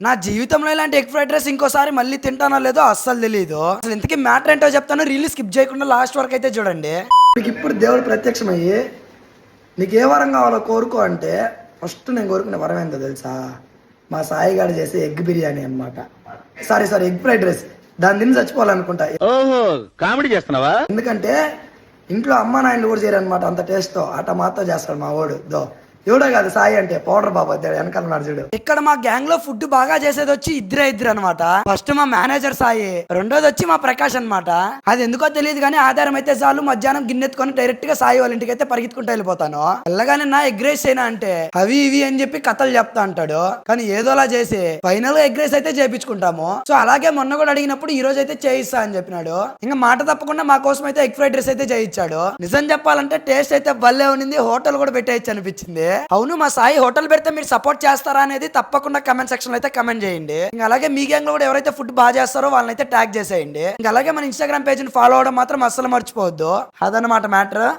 నా జీవితంలో ఇలాంటి ఎగ్ ఫ్రైడ్ రైస్ ఇంకోసారి మళ్ళీ తింటానో లేదో అస్సలు తెలియదు. అసలు ఇంతకీ మ్యాటర్ ఏంటో చెప్తాను, రీల్ స్కిప్ చేయకుండా లాస్ట్ వరకు అయితే చూడండి. మీకు ఇప్పుడు దేవుడు ప్రత్యక్షమయ్యి నీకు ఏ వరం కావాలో కోరుకో అంటే ఫస్ట్ నేను కోరుకునే వరం ఏంటో తెలుసా? మా సాయి గారు చేసే ఎగ్ బిర్యానీ అనమాట. Sorry egg fried rice. దాని తిని చచ్చిపోవాలనుకుంటా. ఓహో, కామెడీ చేస్తున్నావా? ఎందుకంటే ఇంట్లో అమ్మ నాయనలు కూడా చేయరనమాట అంత టేస్ట్ తో. ఆట మాతో చేస్తాడు మా వాడు. ఎవడో కాదు సాయి అంటే పౌడర్ బాబు వెనకాల చూడు. ఇక్కడ మా గ్యాంగ్ లో ఫుడ్ బాగా చేసేది వచ్చి ఇద్దరు అనమాట. ఫస్ట్ మా మేనేజర్ సాయి, రెండోది వచ్చి మా ప్రకాష్ అనమాట. అది ఎందుకో తెలియదు కానీ ఆధారం అయితే చాలు మధ్యాహ్నం గిన్నెత్తుకొని డైరెక్ట్ గా సాయి వాళ్ళ ఇంటికి అయితే పరిగెత్తుకుంటూ వెళ్ళిపోతాను. వెళ్ళగానే నా ఎగ్ రైస్ అయినా అంటే అవి ఇవి అని చెప్పి కథలు చెప్తా అంటాడు. కానీ ఏదోలా చేసి ఫైనల్ గా ఎగ్ రైస్ అయితే చేయించుకుంటాము. సో అలాగే మొన్న కూడా అడిగినప్పుడు ఈ రోజు అయితే చేయిస్తా అని చెప్పినాడు. ఇంకా మాట తప్పకుండా మా కోసం అయితే ఎగ్ ఫ్రైడ్ రైస్ అయితే చేయించాడు. నిజం చెప్పాలంటే టేస్ట్ అయితే భలే ఉండింది. హోటల్ కూడా పెట్టేయచ్చు అనిపించింది. అవును, మా సాయి హోటల్ పెడితే మీరు సపోర్ట్ చేస్తారా అనేది తప్పకుండా కమెంట్ సెక్షన్ లో అయితే కమెంట్ చేయండి. ఇంకా అలాగే మీ గ్యాంగ్ లో కూడా ఎవరైతే ఫుడ్ బాగా చేస్తారో వాళ్ళని అయితే ట్యాగ్ చేసేయండి. ఇంకా అలాగే మన ఇన్స్టాగ్రామ్ పేజ్ ని ఫాలో అవడం మాత్రం అస్సలు మర్చిపోవద్దు. అదన్నమాట మ్యాటర్.